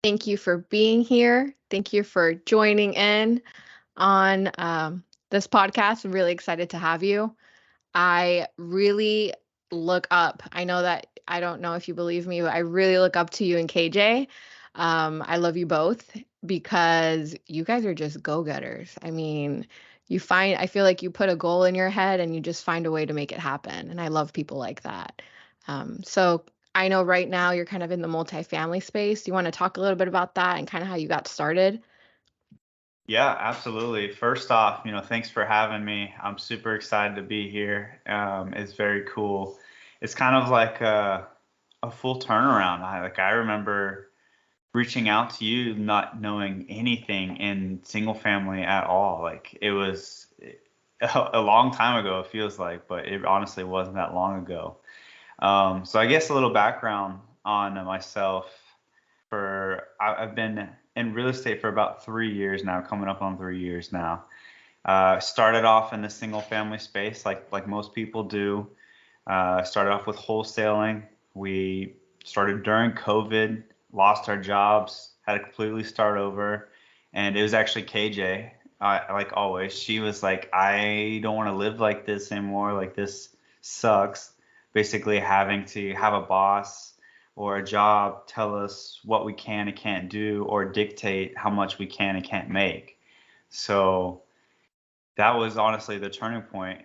Thank you for being here. Thank you for joining in on this podcast. I'm really excited to have you. I really look up. I know that I don't know if you believe me, but I really look up to you and KJ. I love you both because you guys are just go-getters. I mean, I feel like you put a goal in your head and you just find a way to make it happen. And I love people like that. So I know right now you're kind of in the multifamily space. Do you want to talk a little bit about that and kind of how you got started? Yeah, absolutely. First off, thanks for having me. I'm super excited to be here. It's very cool. It's kind of like a full turnaround. I remember reaching out to you, not knowing anything in single family at all. Like it was a long time ago, it feels like, but it honestly wasn't that long ago. So I guess a little background on myself. I've been in real estate for about 3 years now, coming up on 3 years now. Started off in the single family space, like most people do. Started off with wholesaling. We started during COVID, lost our jobs, had to completely start over, and it was actually KJ. Like always, she was like, "I don't want to live like this anymore. Like this sucks." Basically, having to have a boss or a job tell us what we can and can't do, or dictate how much we can and can't make. So that was honestly the turning point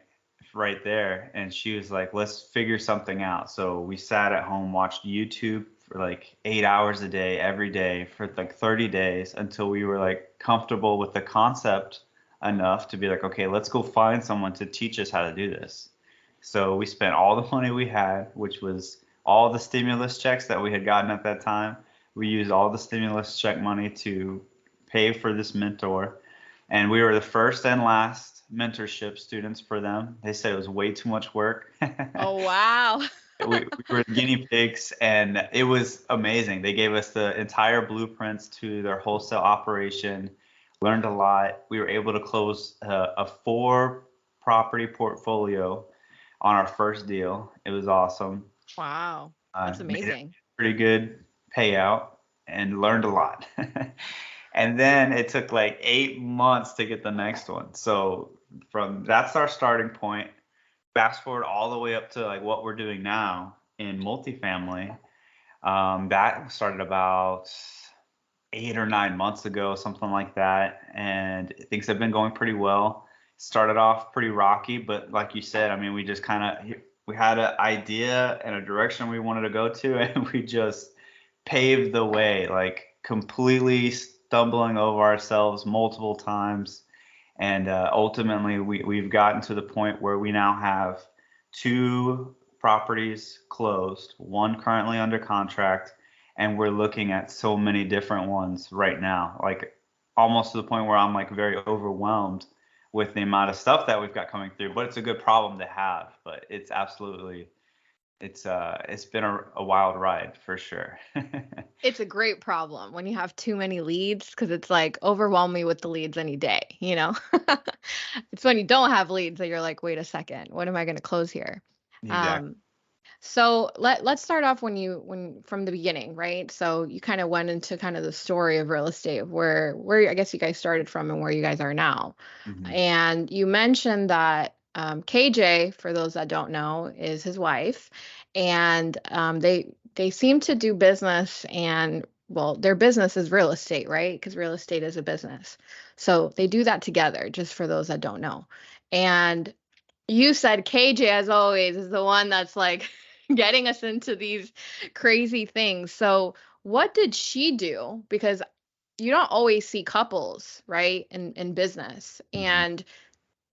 right there. And she was like, let's figure something out. So we sat at home, watched YouTube for like 8 hours a day, every day for like 30 days until we were like comfortable with the concept enough to be like, okay, let's go find someone to teach us how to do this. So we spent all the money we had, which was all the stimulus checks that we had gotten at that time. We used all the stimulus check money to pay for this mentor, and we were the first and last mentorship students for them. They said it was way too much work. Oh, wow. We were guinea pigs, and it was amazing. They gave us the entire blueprints to their wholesale operation, learned a lot. We were able to close a four property portfolio on our first deal. It was awesome. Wow. That's Made a amazing. pretty good payout and learned a lot. And then it took like 8 months to get the next one. So from that's our starting point. Fast forward all the way up to like what we're doing now in multifamily. That started about 8 or 9 months ago, something like that, and things have been going pretty well. Started off pretty rocky, but like you said, I mean, we just kind of we had an idea and a direction we wanted to go to, and we just paved the way, like completely stumbling over ourselves multiple times, and ultimately we've gotten to the point where we now have two properties closed, one currently under contract, and we're looking at so many different ones right now, like almost to the point where I'm like very overwhelmed with the amount of stuff that we've got coming through. But it's a good problem to have. But it's absolutely it's been a wild ride for sure. It's a great problem when you have too many leads because it's like overwhelm me with the leads any day? It's when you don't have leads that you're like, wait a second, what am I going to close here? Exactly. Um, so let's start off when from the beginning, right? So you kind of went into kind of the story of real estate, of where I guess you guys started from and where you guys are now. Hmm. And you mentioned that KJ, for those that don't know, is his wife, and they seem to do business, and well, their business is real estate, right? Because real estate is a business. So they do that together, just for those that don't know. And you said KJ, as always, is the one that's like getting us into these crazy things. So, what did she do? Because you don't always see couples, right, in business. Hmm. And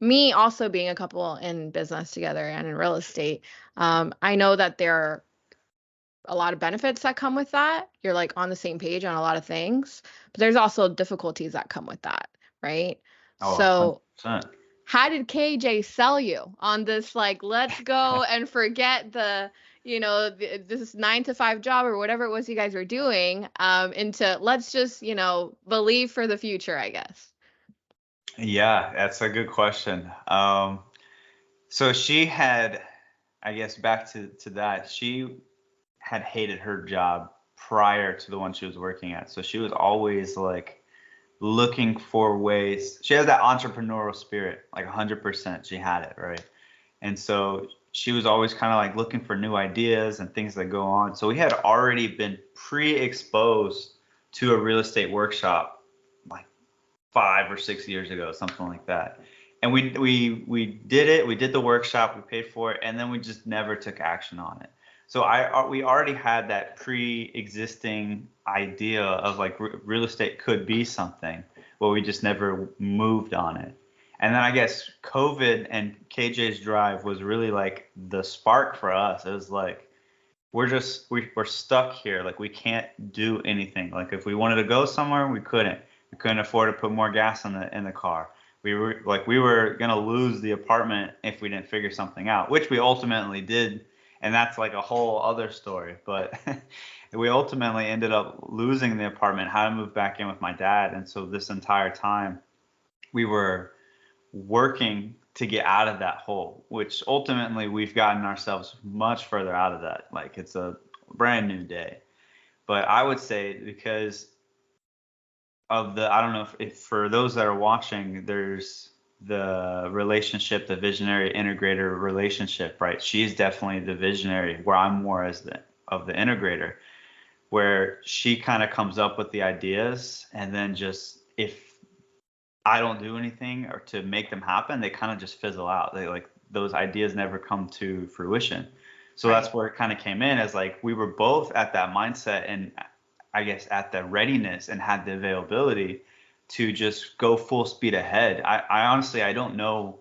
me also being a couple in business together and in real estate, I know that there are a lot of benefits that come with that. You're like on the same page on a lot of things, but there's also difficulties that come with that, right? Oh, So 100%. how did KJ sell you on this, like, let's go and forget this 9 to 5 job or whatever it was you guys were doing, into let's just, believe for the future, I guess. Yeah, that's a good question. So she had, I guess back to that, she had hated her job prior to the one she was working at. So she was always like looking for ways. She has that entrepreneurial spirit, like 100%. She had it, right? And so she was always kind of like looking for new ideas and things that go on. So we had already been pre-exposed to a real estate workshop like 5 or 6 years ago, something like that. And we did it. We did the workshop. We paid for it, and then we just never took action on it. So we already had that pre-existing idea of like real estate could be something, but we just never moved on it. And then I guess COVID and KJ's drive was really like the spark for us. It was like we're stuck here. Like we can't do anything. Like if we wanted to go somewhere, we couldn't. We couldn't afford to put more gas in the car. We were gonna lose the apartment if we didn't figure something out, which we ultimately did, and that's like a whole other story. But we ultimately ended up losing the apartment, had to move back in with my dad, and so this entire time we were working to get out of that hole, which ultimately we've gotten ourselves much further out of that. Like it's a brand new day. But I would say because of the, I don't know if for those that are watching, there's the relationship, the visionary integrator relationship, right? She's definitely the visionary, where I'm more as the of the integrator, where she kind of comes up with the ideas, and then just if I don't do anything or to make them happen, they kind of just fizzle out. They like those ideas never come to fruition. So Right. that's where it kind of came in, as like we were both at that mindset and I guess at the readiness and had the availability to just go full speed ahead. I honestly I don't know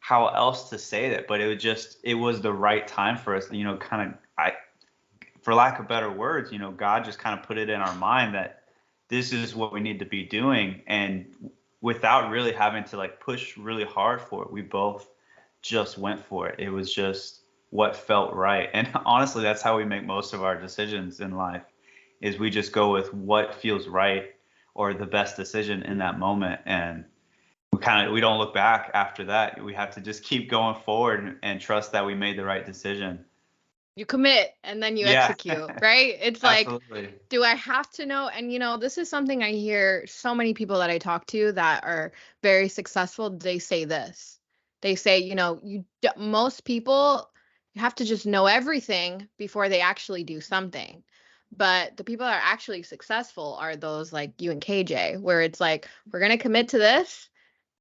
how else to say that, but it was the right time for us, kind of for lack of better words, God just kind of put it in our mind that this is what we need to be doing. And without really having to like push really hard for it, we both just went for it. It was just what felt right. And honestly, that's how we make most of our decisions in life, is we just go with what feels right or the best decision in that moment. And we don't look back after that. We have to just keep going forward and trust that we made the right decision. You commit and then you Yeah, execute, right? It's like, absolutely. do I have to know? And this is something I hear so many people that I talk to that are very successful, they say this. They say, most people, you have to just know everything before they actually do something. But the people that are actually successful are those like you and KJ, where it's like, we're going to commit to this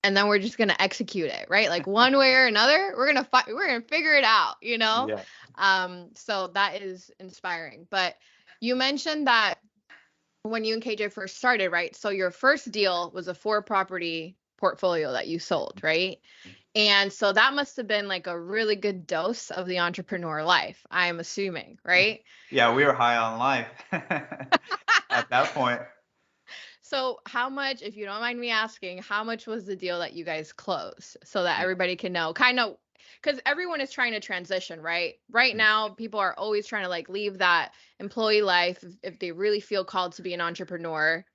and then we're just going to execute it, right? Like one way or another, we're going to figure it out. Yeah. So that is inspiring. But you mentioned that when you and KJ first started, right? So your first deal was a 4 property portfolio that you sold, right? And so that must have been like a really good dose of the entrepreneur life, I'm assuming, right? Yeah, we were high on life at that point. So how much, if you don't mind me asking, how much was the deal that you guys closed so that everybody can know kind of, because everyone is trying to transition, right? Right now, people are always trying to like leave that employee life if they really feel called to be an entrepreneur.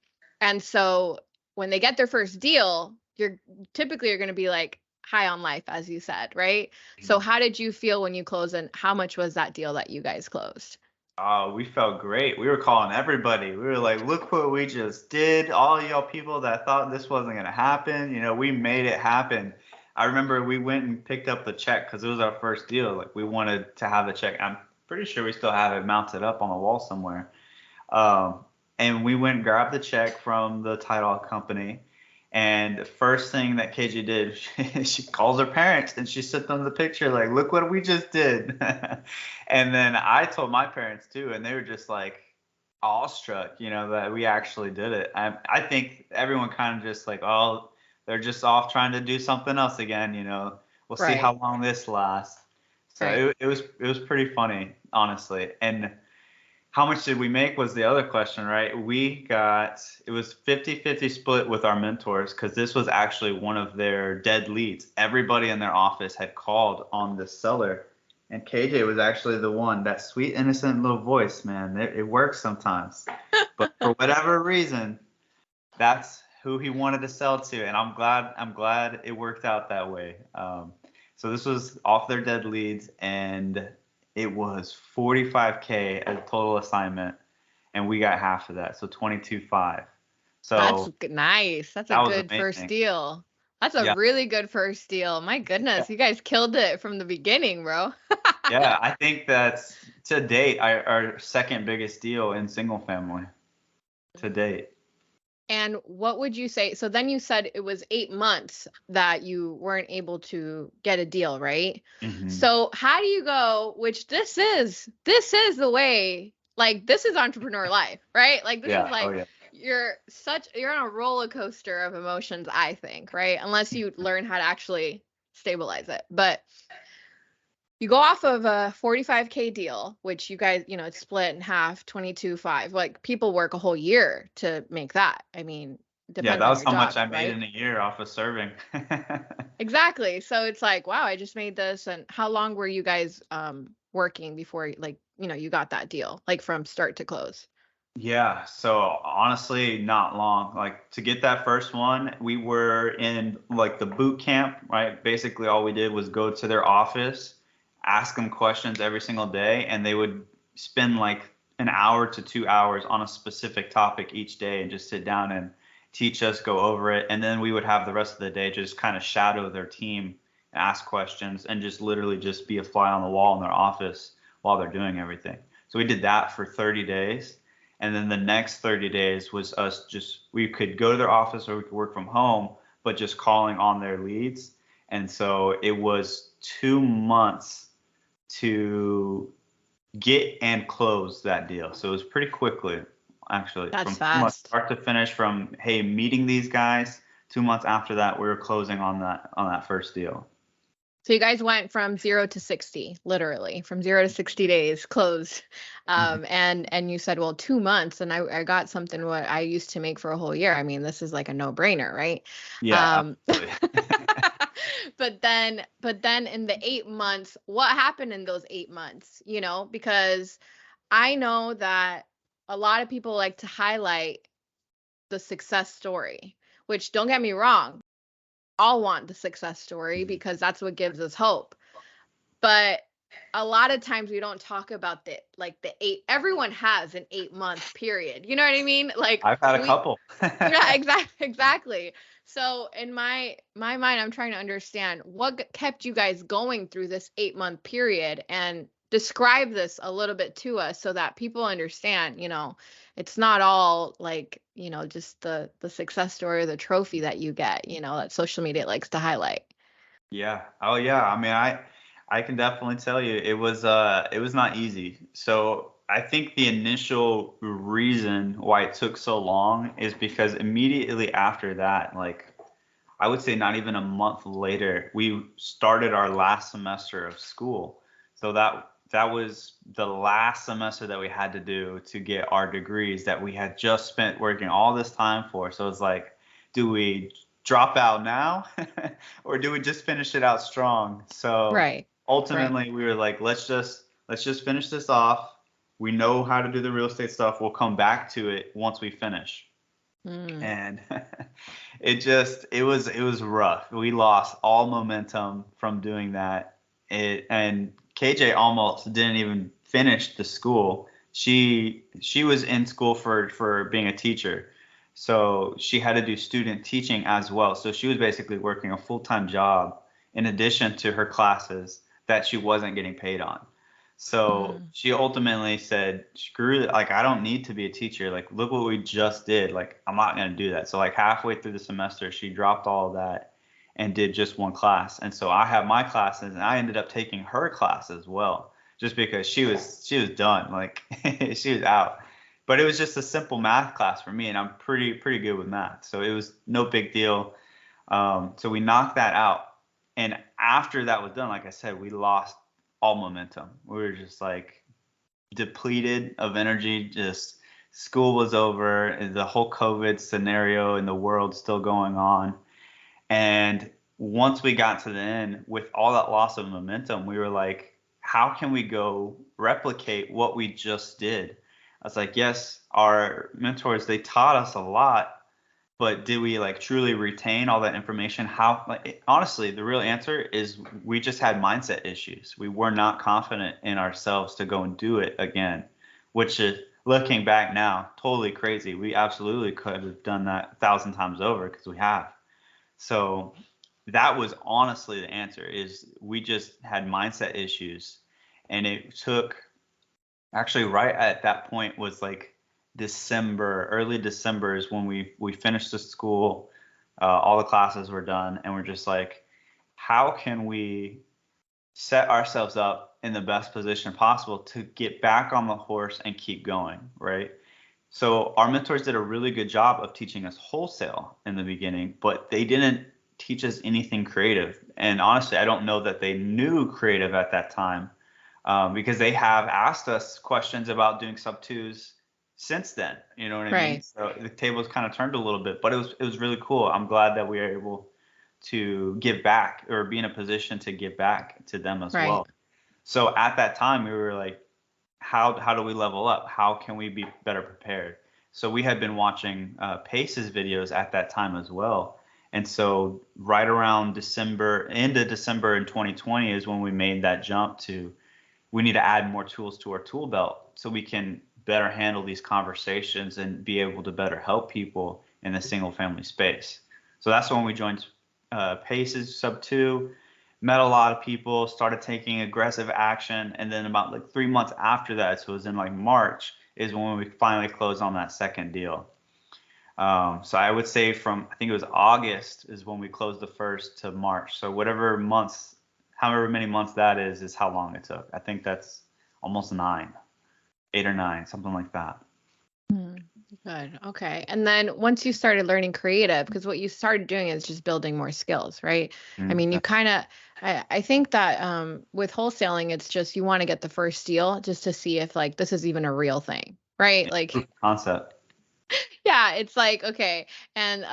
And so when they get their first deal, you're going to be like high on life, as you said, right? So how did you feel when you closed, and how much was that deal that you guys closed? Oh, we felt great. We were calling everybody. We were like, look what we just did. All y'all people that thought this wasn't going to happen, we made it happen. I remember we went and picked up the check because it was our first deal. Like we wanted to have the check. I'm pretty sure we still have it mounted up on the wall somewhere. Um, and we went and grabbed the check from the title company. And the first thing that KJ did, she calls her parents and she sent them the picture, like, look what we just did. And then I told my parents too, and they were just like awestruck, that we actually did it. I think everyone kind of just like, oh, they're just off trying to do something else again, We'll see how Right, long this lasts. So right. it was pretty funny, honestly. And how much did we make was the other question, right? It was 50-50 split with our mentors because this was actually one of their dead leads. Everybody in their office had called on this seller. And KJ was actually the one, that sweet, innocent little voice, man. It works sometimes. But for whatever reason, that's who he wanted to sell to. And I'm glad it worked out that way. So this was off their dead leads, and it was 45K a total assignment. and we got half of that, so 22.5. That's So nice. That's a that was good first amazing. deal. That's a Yeah. really good first deal. My Yeah. goodness, you guys killed it from the beginning, bro. Yeah, I think that's to date our second biggest deal in single family to date. And what would you say? So then you said it was 8 months that you weren't able to get a deal, right? Hmm. So how do you go, which this is the way, like this is entrepreneur life, right? Like this is Yeah. Oh like yeah. you're on a roller coaster of emotions, I think, right? Unless you learn how to actually stabilize it. But you go off of a 45K deal, which you guys, it's split in half, 22.5. Like people work a whole year to make that. I mean, Yeah, depends that on was your how much job, I made right? in a year off of serving. Exactly. So it's like, wow, I just made this. And how long were you guys working before like, you got that deal, like from start to close? Yeah, so honestly, not long. Like to get that first one, we were in like the boot camp, right? Basically, all we did was go to their office, ask them questions every single day, and they would spend like an hour to 2 hours on a specific topic each day and just sit down and teach us, go over it. And then we would have the rest of the day just kind of shadow their team, ask questions, and just literally just be a fly on the wall in their office while they're doing everything. So we did that for 30 days. And then the next 30 days was us just, we could go to their office or we could work from home, but just calling on their leads. And so it was 2 months to get and close that deal. So it was pretty quickly, actually, That's from 2 months fast. start to finish, from, hey, meeting these guys. 2 months after that, we were closing on that first deal. So you guys went from 0 to 60, literally from 0 to 60 days closed. Mhm. And you said, well, 2 months, and I got something what I used to make for a whole year. I mean, this is like a no-brainer, right? Yeah, Um, absolutely. but then in the 8 months, what happened in those 8 months? Because I know that a lot of people like to highlight the success story, which don't get me wrong, all want the success story because that's what gives us hope. But a lot of times we don't talk about the eight. Everyone has an 8 month period. You know what I mean? Like I've had a we, couple. yeah, exactly. So in my mind, I'm trying to understand what kept you guys going through this 8 month period and describe this a little bit to us so that people understand. It's not all like just the success story or the trophy that you get. That social media likes to highlight. Yeah. Oh yeah. I mean, I can definitely tell you it was not easy. So I think the initial reason why it took so long is because immediately after that, like I would say not even a month later, we started our last semester of school. So that was the last semester that we had to do to get our degrees that we had just spent working all this time for. So it's like, do we drop out now or do we just finish it out strong? So Right. Right. ultimately we were like, let's just finish this off. We know how to do the real estate stuff. We'll come back to it once we finish. Mm. And it was rough. We lost all momentum from doing that. And KJ almost didn't even finish the school. She was in school for being a teacher. So she had to do student teaching as well. So she was basically working a full-time job in addition to her classes that she wasn't getting paid on. So Mm. she ultimately said, screw it. Like, I don't need to be a teacher. Like, look what we just did. Like, I'm not going to do that. So, like, halfway through the semester, she dropped all of that and did just one class. And so I have my classes and I ended up taking her class as well, just because she was done. Like, she was out. But it was just a simple math class for me. And I'm pretty good with math. So it was no big deal. So we knocked that out. And after that was done, like I said, we lost all momentum. We were just like depleted of energy. Just school was over, and the whole COVID scenario in the world still going on. And once we got to the end with all that loss of momentum, we were like, how can we go replicate what we just did? I was like, yes, our mentors, they taught us a lot, but did we like truly retain all that information? How, like, honestly, the real answer is we just had mindset issues. We were not confident in ourselves to go and do it again, which is looking back now, totally crazy. We absolutely could have done that 1,000 times over because we have. So that was honestly the answer is we just had mindset issues. And it took actually right at that point was like December, early December is when we finished the school, all the classes were done, and we're just like, how can we set ourselves up in the best position possible to get back on the horse and keep going, right? So our mentors did a really good job of teaching us wholesale in the beginning, but they didn't teach us anything creative. And honestly, I don't know that they knew creative at that time, because they have asked us questions about doing sub twos since then. You know what I mean? Right. So the tables kind of turned a little bit, but it was really cool. I'm glad that we were able to give back or be in a position to give back to them as Right. well. So at that time, we were like, how do we level up? How can we be better prepared? So we had been watching Pace's videos at that time as well. And so right around December, end of December in 2020 is when we made that jump to we need to add more tools to our tool belt so we can better handle these conversations and be able to better help people in the single family space. So that's when we joined Pace's Sub 2, met a lot of people, started taking aggressive action. And then about like 3 months after that, so it was in like March, is when we finally closed on that second deal. So I would say from, I think it was August is when we closed the first to March. So whatever months, however many months that is how long it took. I think that's almost 9, 8 or 9, something like that. Hmm. Good. Okay. And then once you started learning creative, because what you started doing is just building more skills, right? I Mm, mean, you kind of, I think that with wholesaling, it's just you want to get the first deal just to see if like this is even a real thing, right? yeah, Like, proof of concept. yeah, it's like, okay. And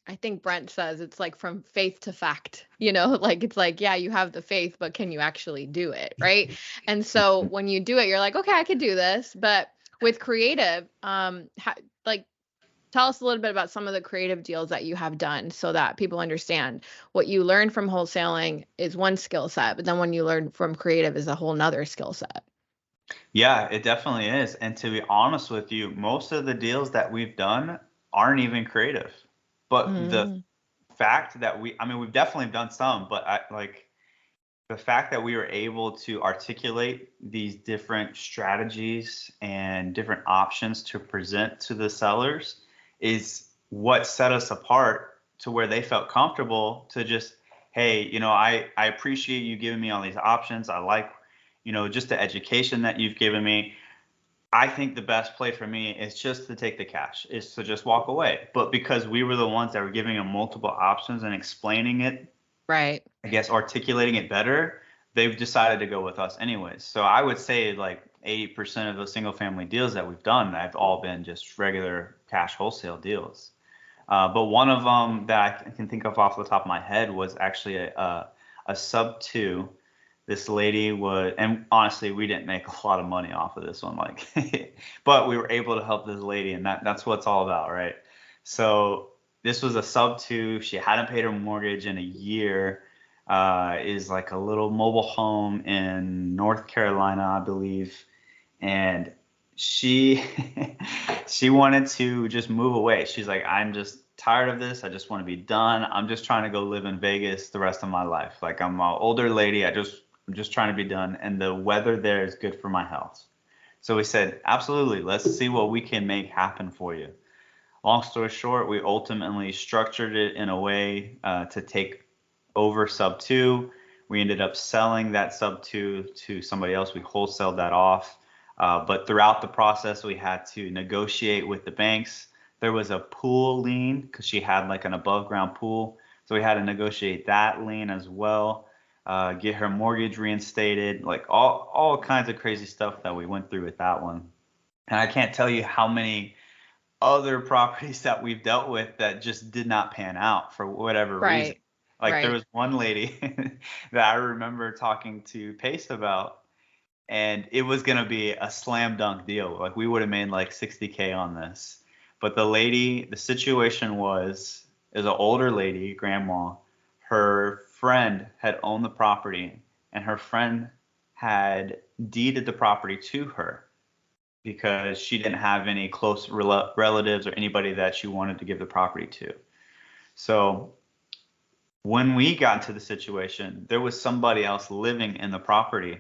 I think Brent says it's like from faith to fact, like it's like, yeah, you have the faith, but can you actually do it, right? And so Mhm. when you do it, you're like, okay, I could do this. But with creative, like tell us a little bit about some of the creative deals that you have done so that people understand what you learned from wholesaling is one skill set, but then when you learn from creative is a whole nother skill set. Yeah, it definitely is. And to be honest with you, most of the deals that we've done aren't even creative. But the Mm, fact that I mean, we've definitely done some, but the fact that we were able to articulate these different strategies and different options to present to the sellers is what set us apart to where they felt comfortable to just, hey, I appreciate you giving me all these options. I like, just the education that you've given me. I think the best play for me is just to take the cash, is to just walk away. But because we were the ones that were giving them multiple options and explaining it, right. I guess, articulating it better, they've decided to go with us anyways. So I would say like 80% of the single family deals that we've done have all been just regular cash wholesale deals. But one of them that I can think of off the top of my head was actually a sub two. This lady was, and honestly, we didn't make a lot of money off of this one, like, but we were able to help this lady, and that's what it's all about, right? So this was a sub two. She hadn't paid her mortgage in a year. Is like a little mobile home in North Carolina, I believe, and she she wanted to just move away. She's like, I'm just tired of this. I just want to be done. I'm just trying to go live in Vegas the rest of my life. Like, I'm an older lady. I'm just trying to be done, and the weather there is good for my health. So we said, absolutely, let's see what we can make happen for you. Long story short, we ultimately structured it in a way to take over sub two. We ended up selling that sub two to somebody else. We wholesaled that off. But throughout the process, we had to negotiate with the banks. There was a pool lien because she had like an above ground pool. So we had to negotiate that lien as well, get her mortgage reinstated, like all kinds of crazy stuff that we went through with that one. And I can't tell you how many other properties that we've dealt with that just did not pan out for whatever reason. Right. Like there Right. was one lady that I remember talking to Pace about, and it was gonna be a slam dunk deal. Like we would have made like 60K on this. But the situation was, is an older lady, grandma, her friend had owned the property, and her friend had deeded the property to her. because she didn't have any close relatives or anybody that she wanted to give the property to. So when we got into the situation, there was somebody else living in the property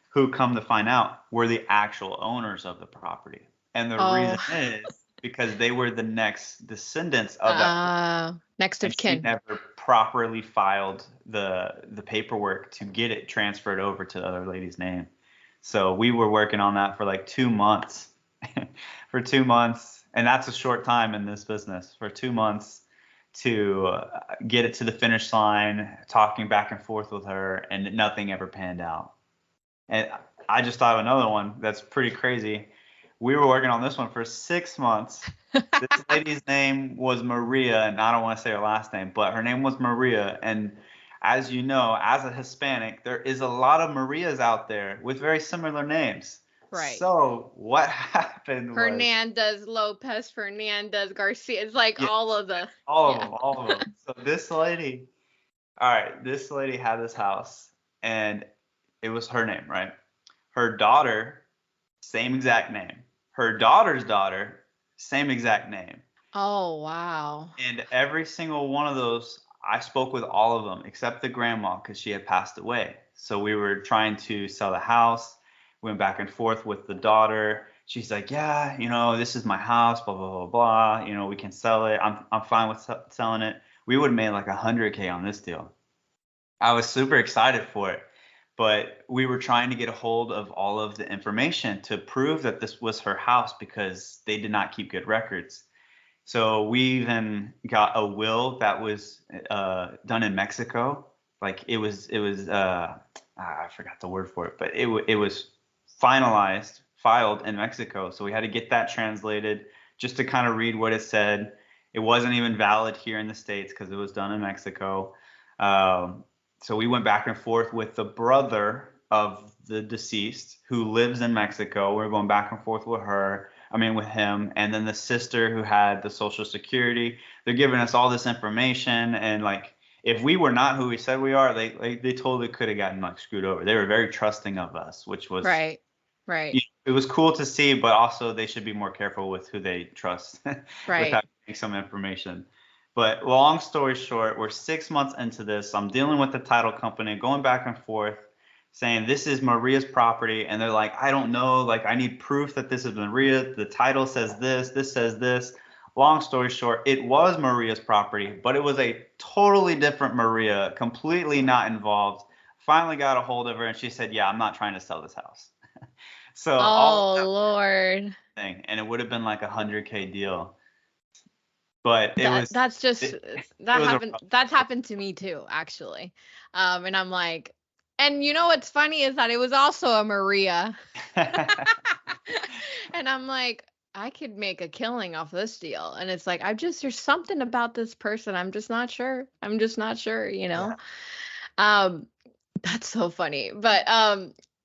who, come to find out, were the actual owners of the property. And the reason Oh, is because they were the next descendants of that person, next and of she kin. never properly filed the paperwork to get it transferred over to the other lady's name. So we were working on that for like 2 months. For 2 months, and that's a short time in this business, for 2 months to get it to the finish line, talking back and forth with her, and nothing ever panned out. And I just thought of another one that's pretty crazy. We were working on this one for 6 months. This lady's name was Maria, and I don't want to say her last name, but her name was Maria. And as you know, as a Hispanic, there is a lot of Marias out there with very similar names. Right. So what happened was, Hernandez, Lopez, Fernandez, Garcia. It's like yeah, all of the, all of yeah. them, all of them. So all right, this lady had this house, and it was her name, right? Her daughter, same exact name. Her daughter's daughter, same exact name. Oh, wow. And every single one of those, I spoke with all of them except the grandma because she had passed away. So we were trying to sell the house, went back and forth with the daughter. She's like, yeah, this is my house, blah, blah, blah, blah. We can sell it. I'm fine with selling it. We would have made like 100K on this deal. I was super excited for it, but we were trying to get a hold of all of the information to prove that this was her house because they did not keep good records. So we even got a will that was done in Mexico. Like I forgot the word for it, but it was filed in Mexico. So we had to get that translated just to kind of read what it said. It wasn't even valid here in the States because it was done in Mexico. So we went back and forth with the brother of the deceased who lives in Mexico. We were going back and forth with him, and then the sister who had the social security. They're giving us all this information, and like, if we were not who we said we are, they totally could have gotten like screwed over. They were very trusting of us, which was, Right. Right. it was cool to see, but also they should be more careful with who they trust Right. without getting some information. But long story short, we're 6 months into this. I'm dealing with the title company, going back and forth, saying this is Maria's property. And they're like, I don't know. Like, I need proof that this is Maria. The title says this says this. Long story short, it was Maria's property, but it was a totally different Maria, completely not involved. Finally got a hold of her, and she said, yeah, I'm not trying to sell this house. So all of Oh, that Lord. thing, and it would have been like 100K deal. But That's just, it was a that's happened to me too, actually. And I'm like, and you know what's funny is that it was also a Maria. rough. And I'm like, I could make a killing off this deal. And it's like, there's something about this person. I'm just not sure. I'm just not sure, you Yeah. know? Um, that's so funny. But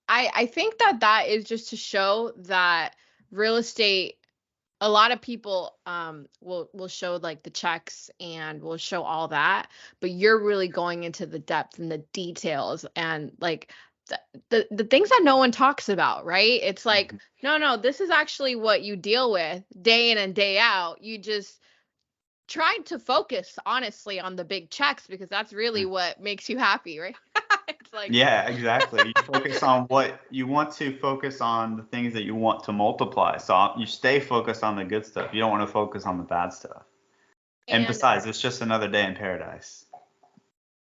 I think that is just to show that real estate, a lot of people will show like the checks and will show all that, but you're really going into the depth and the details and like the things that no one talks about, right? It's like, Mhm. no, this is actually what you deal with day in and day out. You just try to focus honestly on the big checks because that's really what makes you happy, right? It's like, Yeah, exactly. You focus on what you want to focus on, the things that you want to multiply. So you stay focused on the good stuff. You don't want to focus on the bad stuff. And and besides, it's just another day in paradise.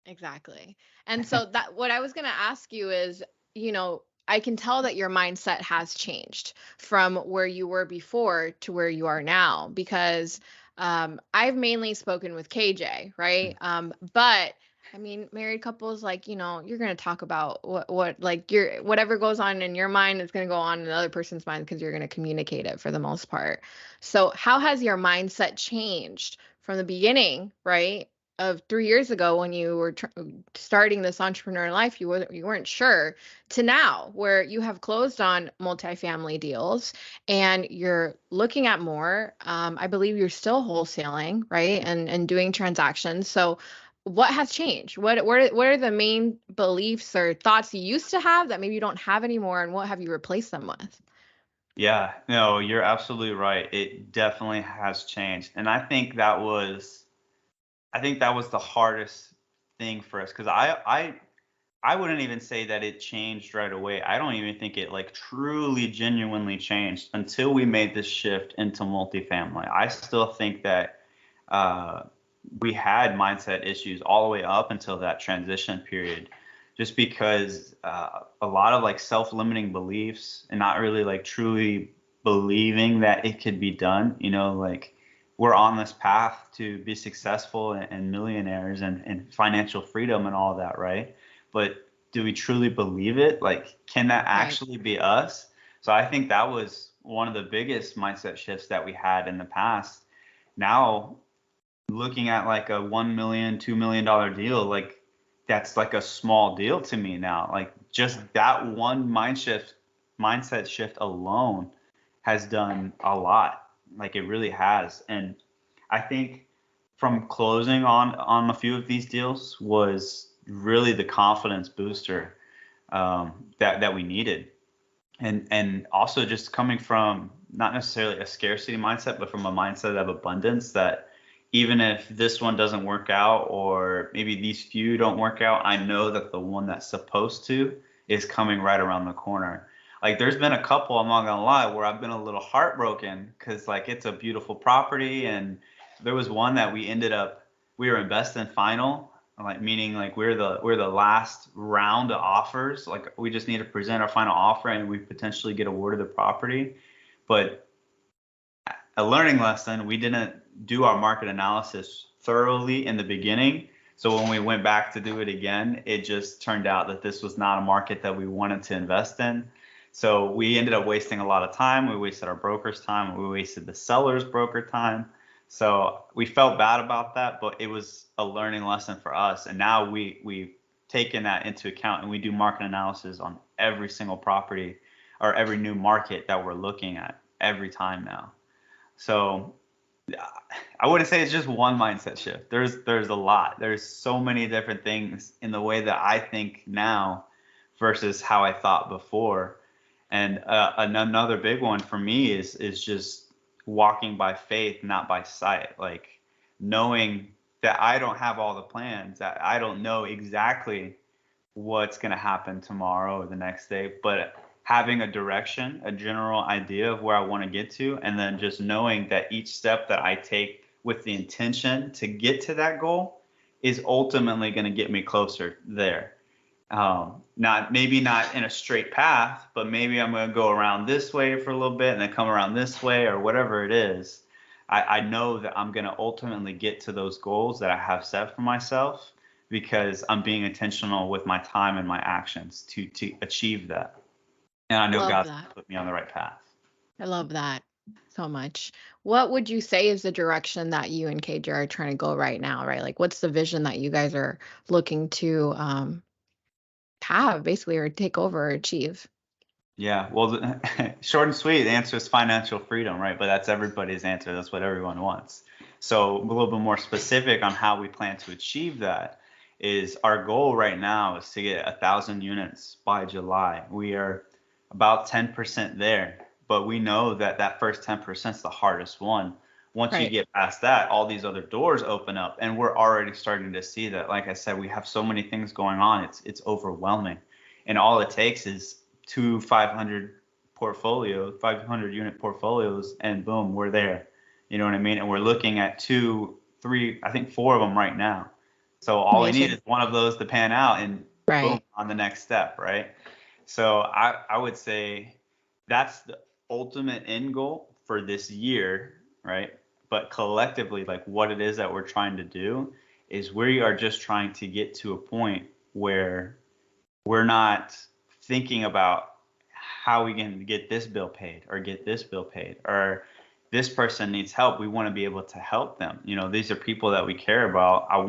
exactly. And so that what I was going to ask you is, I can tell that your mindset has changed from where you were before to where you are now because I've mainly spoken with KJ, right? But I mean, married couples, like, you're going to talk about what like whatever goes on in your mind is going to go on in the other person's mind because you're going to communicate it for the most part. So how has your mindset changed from the beginning, right? Of 3 years ago when you were starting this entrepreneur life, you weren't sure, to now where you have closed on multifamily deals and you're looking at more. I believe you're still wholesaling, right? And doing transactions. So what has changed? What are the main beliefs or thoughts you used to have that maybe you don't have anymore, and what have you replaced them with? Yeah, no, you're absolutely right. It definitely has changed. And I think that was the hardest thing for us because I wouldn't even say that it changed right away. I don't even think it like truly genuinely changed until we made this shift into multifamily. I still think that uh, we had mindset issues all the way up until that transition period, just because a lot of like self-limiting beliefs and not really like truly believing that it could be done. Like we're on this path to be successful and millionaires and financial freedom and all that, right? But do we truly believe it? Like, can that Right. actually be us? So I think that was one of the biggest mindset shifts that we had in the past. Now, looking at like a 1 million, $2 million deal, like that's like a small deal to me now. Like just that one mindset shift alone has done a lot. Like it really has. And I think from closing on a few of these deals was really the confidence booster that we needed. And also just coming from not necessarily a scarcity mindset, but from a mindset of abundance that even if this one doesn't work out or maybe these few don't work out, I know that the one that's supposed to is coming right around the corner. Like there's been a couple, I'm not gonna lie, where I've been a little heartbroken because like it's a beautiful property, and there was one that we were in best and final, like meaning like we're the last round of offers. Like we just need to present our final offer and we potentially get awarded the property. But a learning lesson, we didn't do our market analysis thoroughly in the beginning. So when we went back to do it again, it just turned out that this was not a market that we wanted to invest in. So we ended up wasting a lot of time. We wasted our broker's time. We wasted the seller's broker time. So we felt bad about that, but it was a learning lesson for us. And now we've taken that into account and we do market analysis on every single property or every new market that we're looking at every time now. So I wouldn't say it's just one mindset shift. There's a lot. There's so many different things in the way that I think now versus how I thought before. And another big one for me is just walking by faith, not by sight. Like knowing that I don't have all the plans, that I don't know exactly what's going to happen tomorrow or the next day, but having a direction, a general idea of where I want to get to, and then just knowing that each step that I take with the intention to get to that goal is ultimately going to get me closer there. Not maybe not in a straight path, but maybe I'm going to go around this way for a little bit and then come around this way or whatever it is. I know that I'm going to ultimately get to those goals that I have set for myself because I'm being intentional with my time and my actions to achieve that. And I know Love God's that. put me on the right path. I love that so much. What would you say is the direction that you and KJ are trying to go right now, right? Like, what's the vision that you guys are looking to have basically or take over or achieve? Yeah, well, short and sweet, the answer is financial freedom, right? But that's everybody's answer. That's what everyone wants. So a little bit more specific on how we plan to achieve that is our goal right now is to get 1,000 units by July. We are about 10% there, but we know that that first 10% is the hardest one. Once you Right. get past that, all these other doors open up, and we're already starting to see that. Like I said, we have so many things going on. It's overwhelming, and all it takes is two 500 unit portfolios, and boom, we're there. You know what I mean? And we're looking at two, three, I think four of them right now. So all we need Amazing. is one of those to pan out, and boom, Right. on the next step, right? So I would say that's the ultimate end goal for this year, right? But collectively, like what it is that we're trying to do is we are just trying to get to a point where we're not thinking about how we can get this bill paid or get this bill paid or this person needs help. We want to be able to help them. These are people that we care about. I don't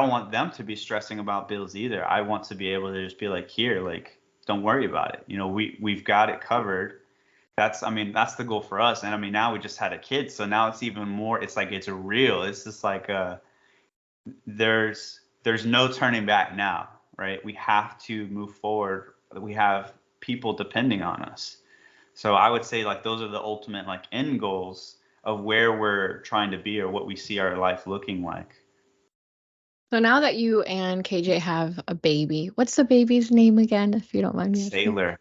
want them to be stressing about bills either. I want to be able to just be like, here, like, don't worry about it. We've got it covered. That's the goal for us. And now we just had a kid. So now it's even more, it's like, it's real. It's just like, there's no turning back now, right? We have to move forward. We have people depending on us. So I would say like those are the ultimate like end goals of where we're trying to be or what we see our life looking like. So now that you and KJ have a baby, what's the baby's name again, if you don't mind me asking? Sailor.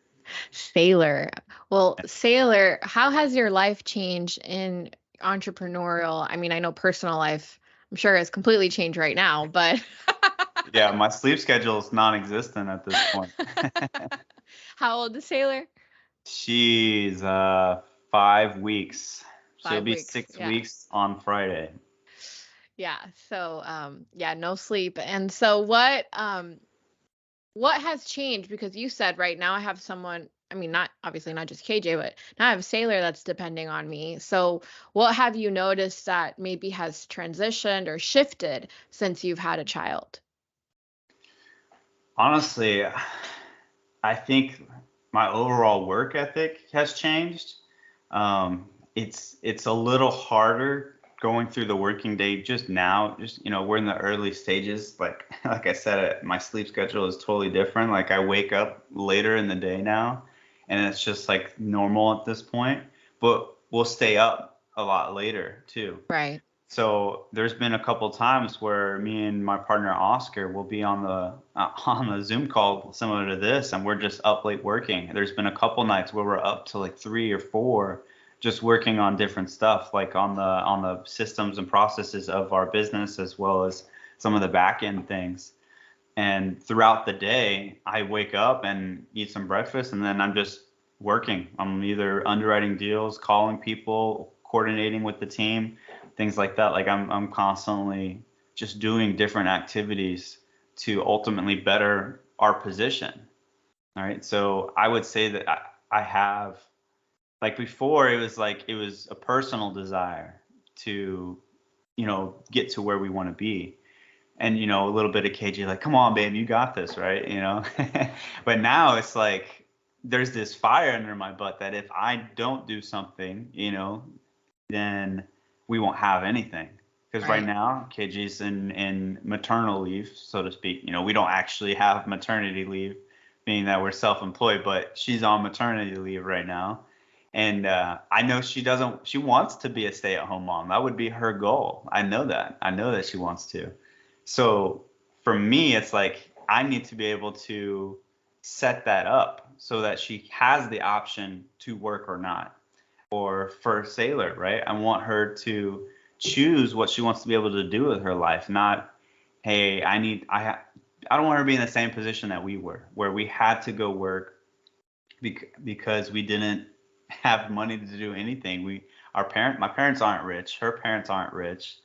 Sailor. Well, Sailor, how has your life changed in entrepreneurial? I mean, I know personal life, I'm sure has completely changed right now, but Yeah, my sleep schedule is non-existent at this point. how old is Sailor? She's 5 weeks. She'll Five be weeks. six Yeah. weeks on Friday. Yeah. So, yeah, no sleep. And so what has changed? Because you said right now I have someone, I mean, not obviously not just KJ, but now I have a Sailor that's depending on me. So, what have you noticed that maybe has transitioned or shifted since you've had a child? Honestly, I think my overall work ethic has changed. It's a little harder going through the working day just now. Just we're in the early stages. Like like I said, my sleep schedule is totally different. Like I wake up later in the day now, and it's just like normal at this point. But we'll stay up a lot later too. Right. So there's been a couple times where me and my partner Oscar will be on the on a Zoom call similar to this, and we're just up late working. There's been a couple nights where we're up to like 3 or 4, just working on different stuff, like on the systems and processes of our business as well as some of the back end things. And throughout the day, I wake up and eat some breakfast, and then I'm just working. I'm either underwriting deals, calling people, coordinating with the team, things like that. Like I'm constantly just doing different activities to ultimately better our position. All right. So I would say that I have, like before, it was a personal desire to, get to where we want to be. And a little bit of KJ like, come on, babe, you got this, right? But now it's like there's this fire under my butt that if I don't do something, then we won't have anything. Because right Right. now, KJ's in maternal leave, so to speak. We don't actually have maternity leave, being that we're self-employed, but she's on maternity leave right now. And I know she wants to be a stay-at-home mom. That would be her goal. I know that. I know that she wants to. So for me, it's like I need to be able to set that up so that she has the option to work or not. Or for Sailor, right? I want her to choose what she wants to be able to do with her life, not, hey, I don't want her to be in the same position that we were, where we had to go work because we didn't have money to do anything. My parents aren't rich, her parents aren't rich.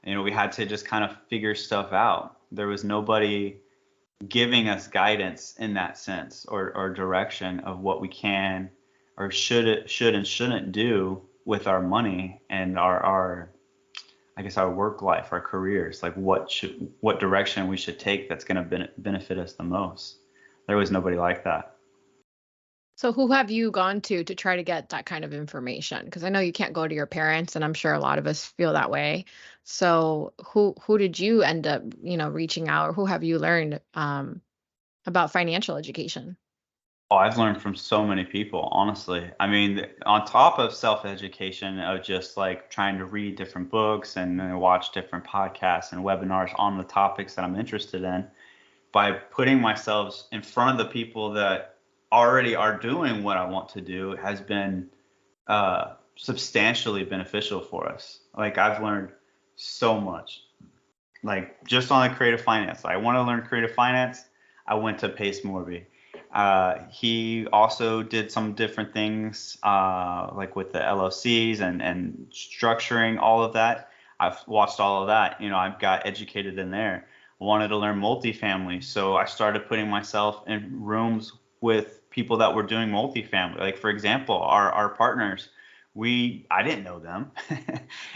We had to just kind of figure stuff out. There was nobody giving us guidance in that sense or direction of what we can or should and shouldn't do with our money and our I guess our work life, our careers, like what direction we should take that's going to benefit us the most. There was nobody like that. So who have you gone to try to get that kind of information? Because I know you can't go to your parents, and I'm sure a lot of us feel that way. So who did you end up, reaching out, or who have you learned about financial education? Oh, I've learned from so many people, honestly. I mean, on top of self-education, of just like trying to read different books and watch different podcasts and webinars on the topics that I'm interested in, by putting myself in front of the people that already are doing what I want to do has been substantially beneficial for us. Like I've learned so much, like just on the creative finance. I want to learn creative finance. I went to Pace Morby. He also did some different things, like with the LLCs and structuring all of that. I've watched all of that. I've got educated in there. I wanted to learn multifamily, so I started putting myself in rooms with people that were doing multifamily. Like for example, our partners, I didn't know them.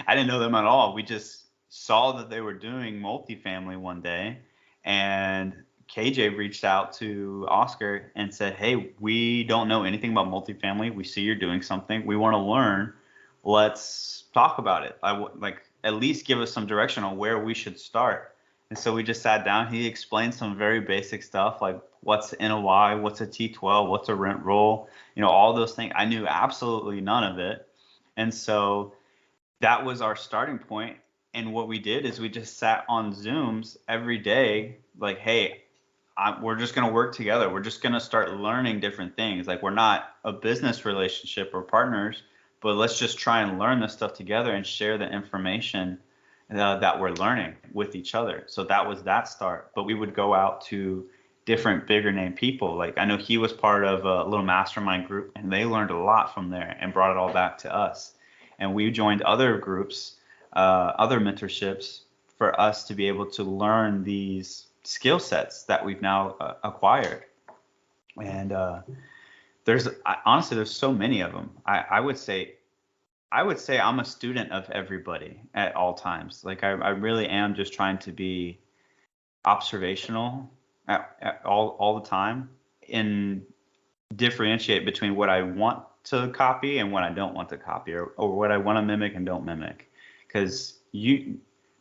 I didn't know them at all. We just saw that they were doing multifamily one day, and KJ reached out to Oscar and said, "Hey, we don't know anything about multifamily. We see you're doing something. We want to learn. Let's talk about it. Like at least give us some direction on where we should start." And so we just sat down. He explained some very basic stuff like what's NOI, what's a T12, what's a rent roll, all those things. I knew absolutely none of it. And so that was our starting point. And what we did is we just sat on Zooms every day, like, hey, we're just going to work together. We're just going to start learning different things. Like, we're not a business relationship or partners, but let's just try and learn this stuff together and share the information that we're learning with each other. So that was that start. But we would go out to different bigger name people. Like, I know he was part of a little mastermind group, and they learned a lot from there and brought it all back to us. And we joined other groups, other mentorships, for us to be able to learn these skill sets that we've now acquired. And honestly, there's so many of them. I would say I'm a student of everybody at all times. Like, I really am just trying to be observational at all the time, and differentiate between what I want to copy and what I don't want to copy, or what I want to mimic and don't mimic. Because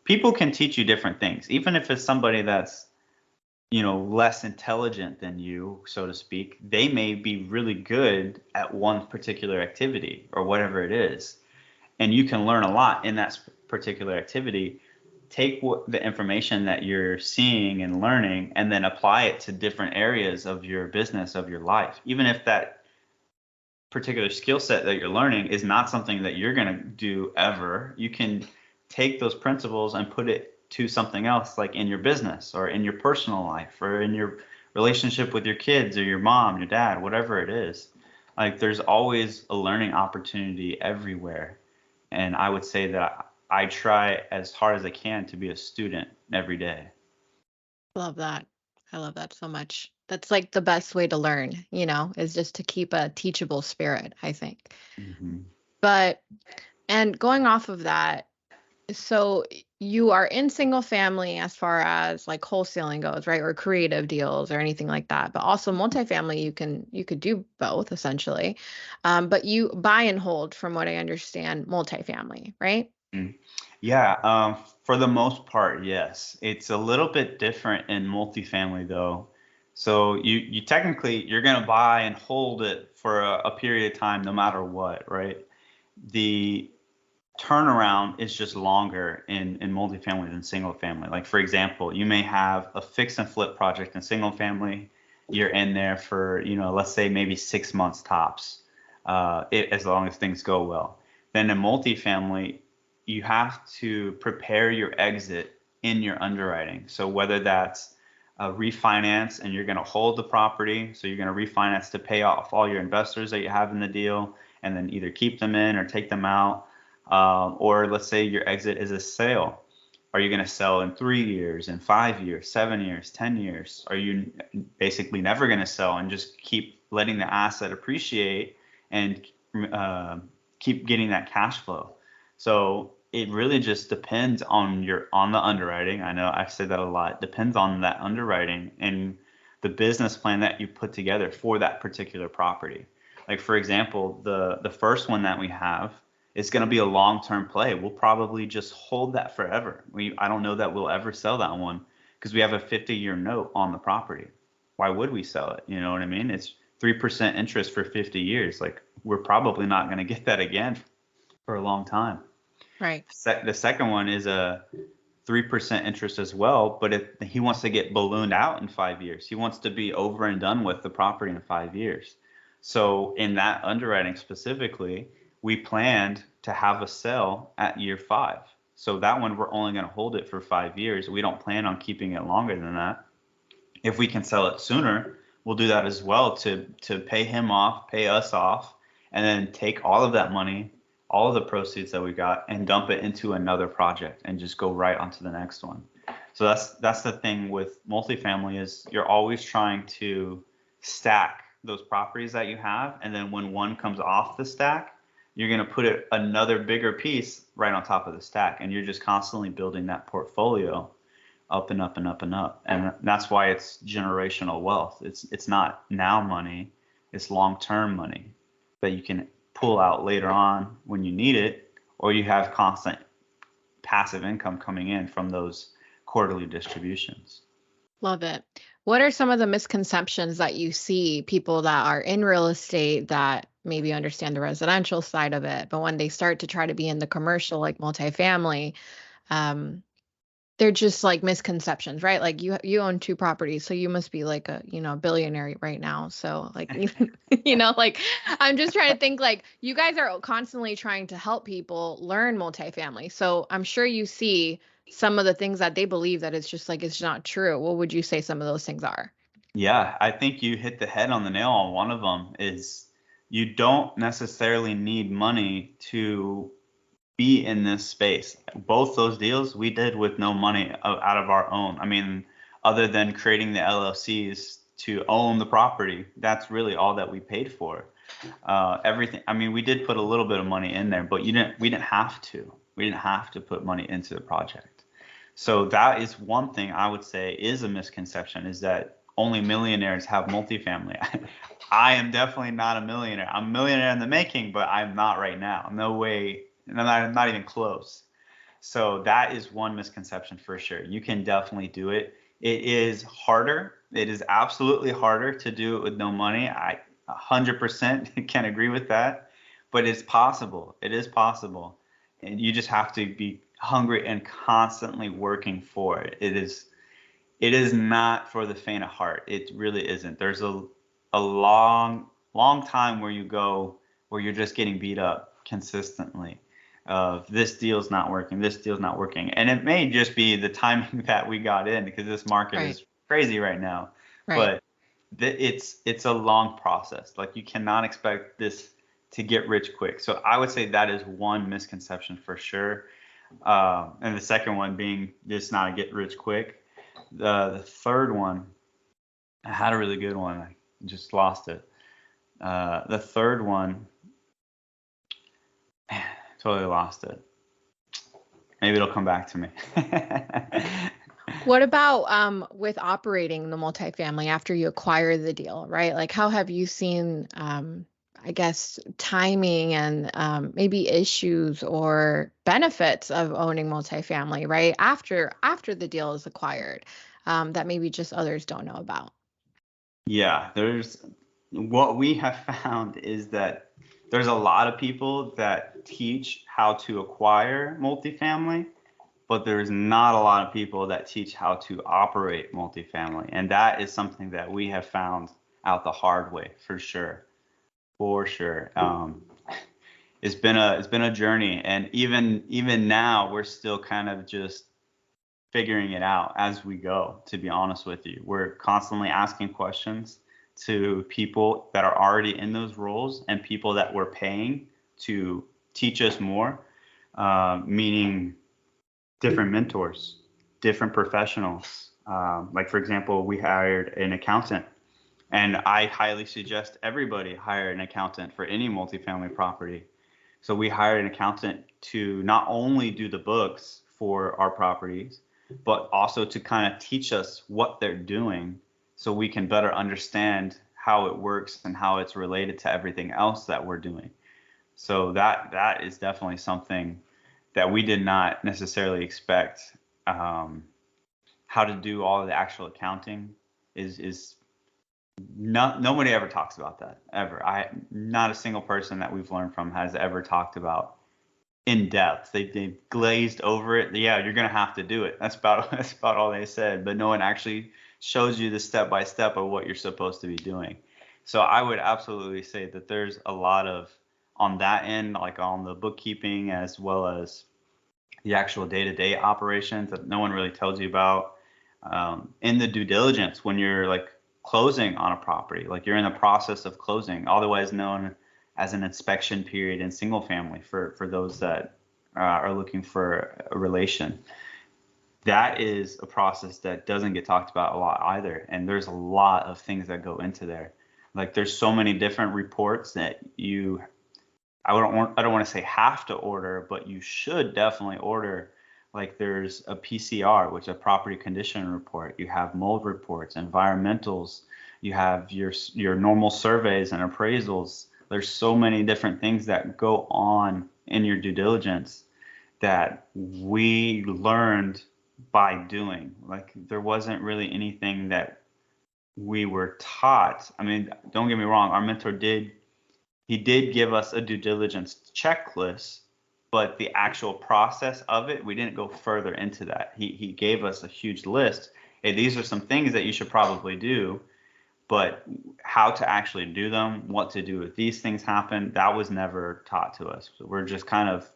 people can teach you different things, even if it's somebody that's less intelligent than you, so to speak. They may be really good at one particular activity or whatever it is, and you can learn a lot in that particular activity. Take the information that you're seeing and learning, and then apply it to different areas of your business, of your life. Even if that particular skill set that you're learning is not something that you're going to do ever, you can take those principles and put it to something else, like in your business or in your personal life or in your relationship with your kids or your mom, your dad, whatever it is. Like, there's always a learning opportunity everywhere. And I would say that I try as hard as I can to be a student every day. Love that. I love that so much. That's like the best way to learn, is just to keep a teachable spirit, I think. Mm-hmm. But, and going off of that, so you are in single family as far as like wholesaling goes, right? Or creative deals or anything like that. But also multifamily, you could do both essentially. But you buy and hold, from what I understand, multifamily, right? Yeah, for the most part, yes. It's a little bit different in multifamily though. So you technically you're gonna buy and hold it for a period of time no matter what, right? The turnaround is just longer in multifamily than single family. Like, for example, you may have a fix and flip project in single family. You're in there for, let's say maybe 6 months tops, as long as things go well. Then in multifamily, you have to prepare your exit in your underwriting. So whether that's a refinance and you're going to hold the property, so you're going to refinance to pay off all your investors that you have in the deal, and then either keep them in or take them out. Or let's say your exit is a sale. Are you going to sell in 3 years, in 5 years, 7 years, 10 years? Are you basically never going to sell and just keep letting the asset appreciate and keep getting that cash flow? So it really just depends on the underwriting. I know I've said that a lot. Depends on that underwriting and the business plan that you put together for that particular property. Like, for example, the first one that we have, it's going to be a long-term play. We'll probably just hold that forever. I don't know that we'll ever sell that one because we have a 50-year note on the property. Why would we sell it? You know what I mean? It's 3% interest for 50 years. Like, we're probably not going to get that again for a long time. Right. The second one is a 3% interest as well, but if he wants to get ballooned out in 5 years, he wants to be over and done with the property in 5 years. So in that underwriting specifically, we planned to have a sale at year 5. So that one, we're only going to hold it for 5 years. We don't plan on keeping it longer than that. If we can sell it sooner, we'll do that as well to pay him off, pay us off, and then take all of that money, all of the proceeds that we got, and dump it into another project and just go right onto the next one. So that's the thing with multifamily, is you're always trying to stack those properties that you have, and then when one comes off the stack, you're going to put another bigger piece right on top of the stack, and you're just constantly building that portfolio up and up and up and up. And that's why it's generational wealth. It's not now money, it's long-term money that you can pull out later on when you need it, or you have constant passive income coming in from those quarterly distributions. Love it. What are some of the misconceptions that you see people that are in real estate that maybe understand the residential side of it, but when they start to try to be in the commercial, like multifamily, um, they're just like misconceptions, right? Like you own two properties, so you must be like a, billionaire right now. So like like I'm just trying to think like you guys are constantly trying to help people learn multifamily. So I'm sure you see some of the things that they believe that it's just like it's not true. What would you say some of those things are? Yeah, I think you hit the head on the nail on one of them is you don't necessarily need money to be in this space. Both those deals we did with no money out of our own. I mean, other than creating the LLCs to own the property, that's really all that we paid for. Everything. I mean, we did put a little bit of money in there, but we didn't have to. We didn't have to put money into the project. So that is one thing I would say is a misconception is that only millionaires have multifamily. I am definitely not a millionaire. I'm a millionaire in the making, but I'm not right now. No way. I'm not even close. So that is one misconception for sure. You can definitely do it. It is harder. It is absolutely harder to do it with no money. I 100% can agree with that, but it's possible. It is possible. And you just have to be hungry and constantly working for it. It is not for the faint of heart. It really isn't. There's a long time where you're just getting beat up consistently of this deal's not working, this deal's not working. And it may just be the timing that we got in because this market Right. is crazy right now. Right. But it's a long process. Like you cannot expect this to get rich quick. So I would say that is one misconception for sure. And the second one being this not a get rich quick. The third one, I had a really good one. I just lost it. The third one, man, totally lost it. Maybe it'll come back to me. What about with operating the multifamily after you acquire the deal, right? Like how have you seen I guess timing and maybe issues or benefits of owning multifamily, right? After the deal is acquired, that maybe just others don't know about. Yeah, there's what we have found is that there's a lot of people that teach how to acquire multifamily, but there's not a lot of people that teach how to operate multifamily. And that is something that we have found out the hard way for sure. For sure. It's been a journey. And even now we're still kind of just figuring it out as we go, to be honest with you. We're constantly asking questions to people that are already in those roles and people that we're paying to teach us more, meaning different mentors, different professionals. Like, for example, we hired an accountant, and I highly suggest everybody hire an accountant for any multifamily property. So we hired an accountant to not only do the books for our properties, but also to kind of teach us what they're doing so we can better understand how it works and how it's related to everything else that we're doing. So that is definitely something that we did not necessarily expect. How to do all of the actual accounting is not, nobody ever talks about that ever. Not a single person that we've learned from has ever talked about in depth. They glazed over it. Yeah, you're gonna have to do it. That's about all they said. But no one actually shows you the step by step of what you're supposed to be doing. So I would absolutely say that there's a lot of on that end, like on the bookkeeping as well as the actual day-to-day operations that no one really tells you about. In the due diligence when you're like closing on a property, like you're in the process of closing, otherwise known as an inspection period in single family for those that are looking for a relation. That is a process that doesn't get talked about a lot either. And there's a lot of things that go into there. Like there's so many different reports that I don't want to say have to order, but you should definitely order. Like there's a PCR, which is a property condition report. You have mold reports, environmentals. You have your normal surveys and appraisals. There's so many different things that go on in your due diligence that we learned by doing. Like there wasn't really anything that we were taught. I mean, don't get me wrong, our mentor did give us a due diligence checklist, but the actual process of it, we didn't go further into that. He gave us a huge list. Hey, these are some things that you should probably do, but how to actually do them, what to do if these things happen, that was never taught to us. So we're just kind of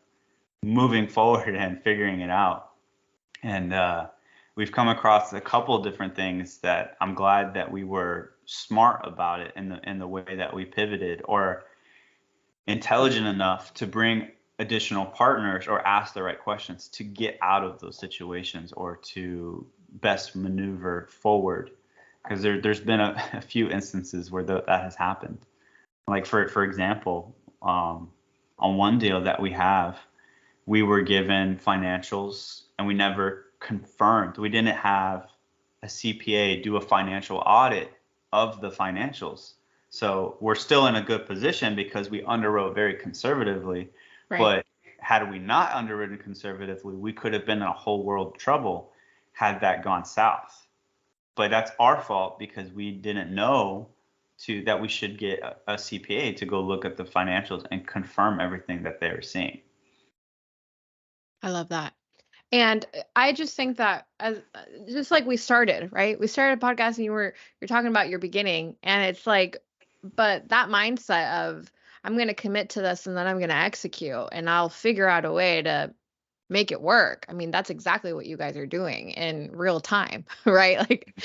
moving forward and figuring it out. And we've come across a couple of different things that I'm glad that we were smart about it in the way that we pivoted, or intelligent enough to bring additional partners or ask the right questions to get out of those situations or to best maneuver forward. Because there's been a few instances where that has happened. Like for example, on one deal that we were given financials and we never confirmed. We didn't have a CPA do a financial audit of the financials. So we're still in a good position because we underwrote very conservatively. Right. But had we not underwritten conservatively, we could have been in a whole world of trouble had that gone south. But that's our fault because we didn't know that we should get a CPA to go look at the financials and confirm everything that they were seeing. I love that. And I just think that as just like we started, right? We started a podcast and you're talking about your beginning, and it's like, but that mindset of I'm going to commit to this and then I'm going to execute and I'll figure out a way to make it work. I mean, that's exactly what you guys are doing in real time, right? Like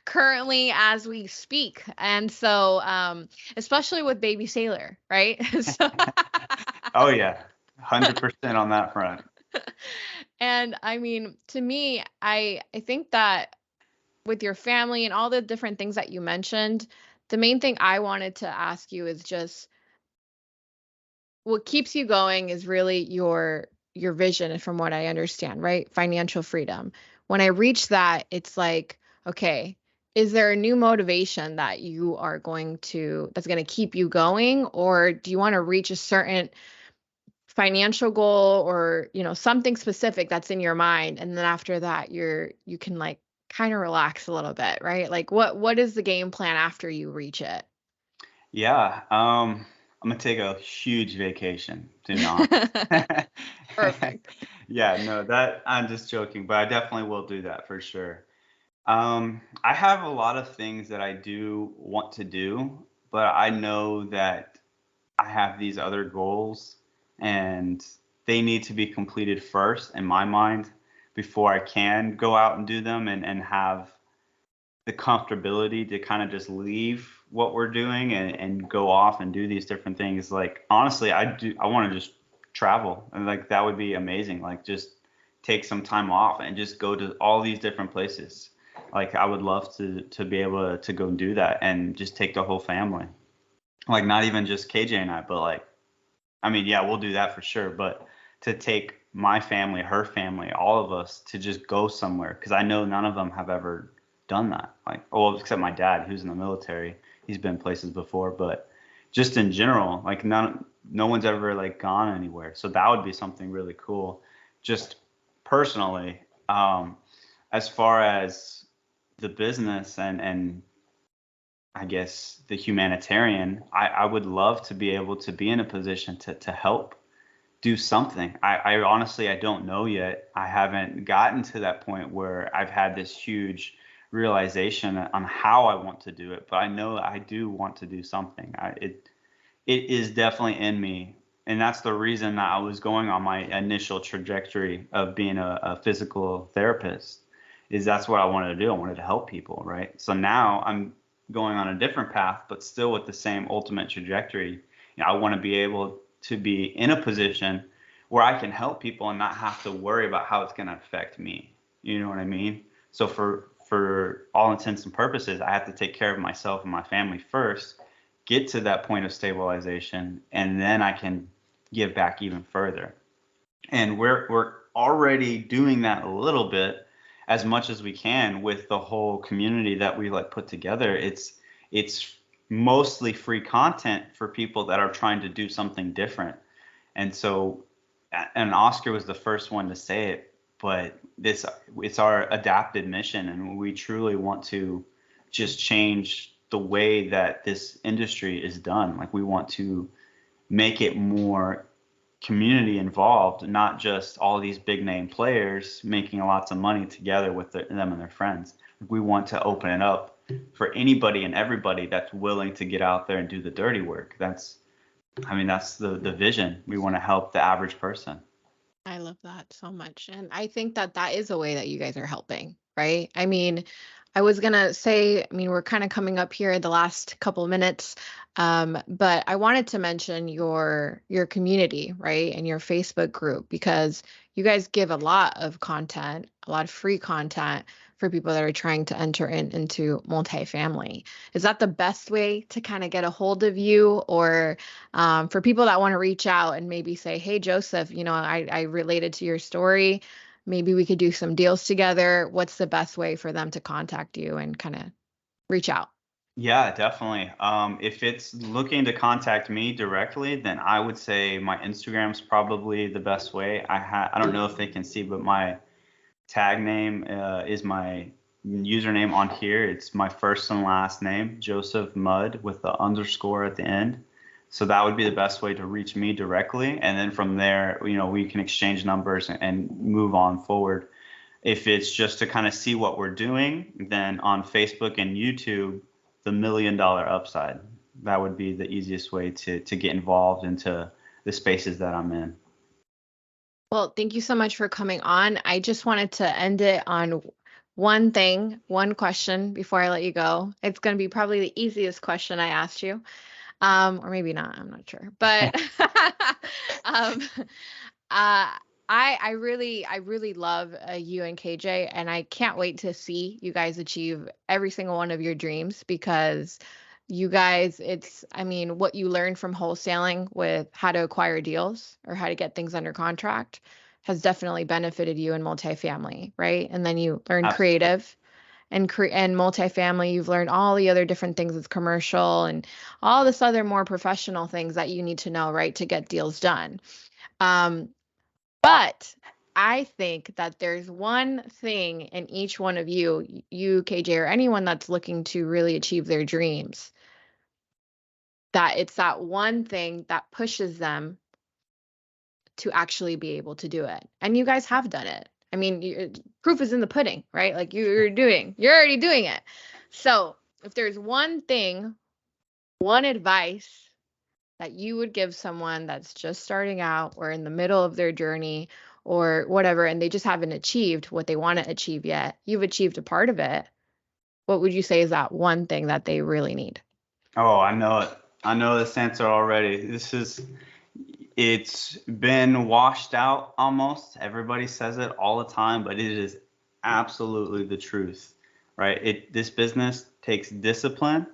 currently as we speak. And so, especially with Baby Sailor, right? So Oh yeah, 100% on that front. and I mean, to me, I think that with your family and all the different things that you mentioned, the main thing I wanted to ask you is just what keeps you going is really your vision from what I understand, right? Financial freedom. When I reach that, it's like, okay, is there a new motivation that you are going to that's going to keep you going, or do you want to reach a certain financial goal or, something specific that's in your mind, and then after that you can like kind of relax a little bit, right? Like what is the game plan after you reach it? Yeah, I'm gonna take a huge vacation, to be honest. Perfect. Yeah, no, that I'm just joking, but I definitely will do that for sure. I have a lot of things that I do want to do, but I know that I have these other goals and they need to be completed first in my mind before I can go out and do them and have the comfortability to kind of just leave what we're doing and go off and do these different things. Like honestly, I want to just travel, and like that would be amazing. Like just take some time off and just go to all these different places. Like I would love to be able to go and do that and just take the whole family. Like not even just KJ and I, but like I mean, yeah, we'll do that for sure, but to take my family, her family, all of us to just go somewhere, because I know none of them have ever done that. Like, well, except my dad, who's in the military. He's been places before, but just in general, like no one's ever like gone anywhere. So that would be something really cool. Just personally, as far as the business and I guess the humanitarian, I would love to be able to be in a position to help do something. I honestly, I don't know yet. I haven't gotten to that point where I've had this huge realization on how I want to do it, but I know I do want to do something. It is definitely in me. And that's the reason that I was going on my initial trajectory of being a physical therapist, is that's what I wanted to do. I wanted to help people, right? So now I'm going on a different path, but still with the same ultimate trajectory. I want to be able to be in a position where I can help people and not have to worry about how it's going to affect me. You know what I mean? So for all intents and purposes, I have to take care of myself and my family first, get to that point of stabilization, and then I can give back even further. And we're already doing that a little bit, as much as we can, with the whole community that we like put together. It's mostly free content for people that are trying to do something different. And so, and Oscar was the first one to say it. but it's our adapted mission, and we truly want to just change the way that this industry is done. Like we want to make it more community involved, not just all these big name players making lots of money together with them and their friends. We want to open it up for anybody and everybody that's willing to get out there and do the dirty work. That's the vision. We want to help the average person. I love that so much. And I think that that is a way that you guys are helping, right? I mean, I was gonna say, I mean, we're kind of coming up here in the last couple of minutes, but I wanted to mention your community, right? And your Facebook group, because you guys give a lot of content, a lot of free content for people that are trying to enter into multifamily. Is that the best way to kind of get a hold of you, or for people that want to reach out and maybe say, hey, Joseph, I related to your story. Maybe we could do some deals together. What's the best way for them to contact you and kind of reach out? Yeah, definitely. If it's looking to contact me directly, then I would say my Instagram's probably the best way. I don't know if they can see, but my tag name is my username on here. It's my first and last name, Joseph Mudd, with the underscore at the end. So that would be the best way to reach me directly. And then from there, we can exchange numbers and move on forward. If it's just to kind of see what we're doing, then on Facebook and YouTube, the $1 Million Upside. That would be the easiest way to get involved into the spaces that I'm in. Well, thank you so much for coming on. I just wanted to end it on one thing, one question before I let you go. It's going to be probably the easiest question I asked you. Or maybe not, I'm not sure. But um, uh, I really love you and KJ, and I can't wait to see you guys achieve every single one of your dreams, because you guys, I mean, what you learned from wholesaling with how to acquire deals or how to get things under contract has definitely benefited you in multifamily, right? And then you learn Absolutely. creative and multifamily. You've learned all the other different things with commercial and all this other more professional things that you need to know, right, to get deals done. Um, but I think that there's one thing in each one of you, KJ, or anyone that's looking to really achieve their dreams, that it's that one thing that pushes them to actually be able to do it. And you guys have done it. I mean, proof is in the pudding, right? Like you're already doing it. So if there's one thing, one advice that you would give someone that's just starting out or in the middle of their journey or whatever, and they just haven't achieved what they want to achieve yet, you've achieved a part of it. What would you say is that one thing that they really need? Oh, I know it. I know this answer already. It's been washed out almost. Everybody says it all the time, but it is absolutely the truth, right? This business takes discipline,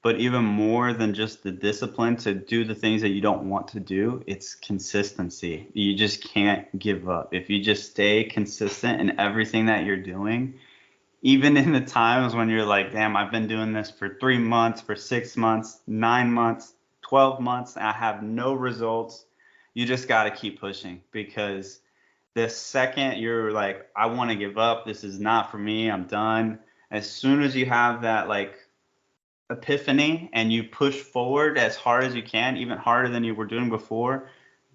but even more than just the discipline to do the things that you don't want to do, it's consistency. You just can't give up. If you just stay consistent in everything that you're doing, even in the times when you're like, damn, I've been doing this for 3 months, for 6 months, 9 months, 12 months, and I have no results, you just got to keep pushing, because the second you're like, I want to give up, this is not for me, I'm done. As soon as you have that like epiphany and you push forward as hard as you can, even harder than you were doing before,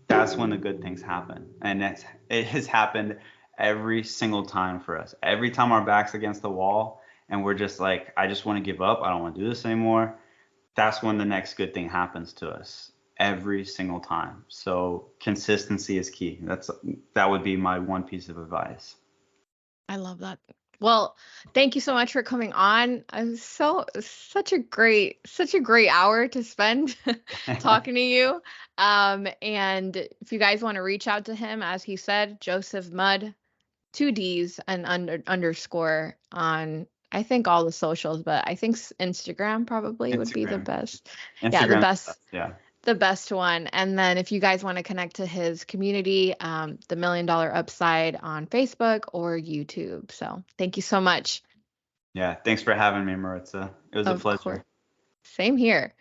that's when the good things happen. And it has happened every single time for us. Every time our back's against the wall and we're just like, I just want to give up, I don't want to do this anymore, that's when the next good thing happens to us every single time. So consistency is key. That would be my one piece of advice. I love that. Well, thank you so much for coming on. I'm such a great hour to spend talking to you. And if you guys want to reach out to him, as he said, Joseph Mudd, two D's and underscore on, I think, all the socials, but I think Instagram probably would be the Instagram. best. Yeah, the Instagram. best Yeah. the best one. And then if you guys want to connect to his community, the $1 Million Upside on Facebook or YouTube. So thank you so much. Yeah. Thanks for having me, Maritza. It was a Of course. pleasure. Same here.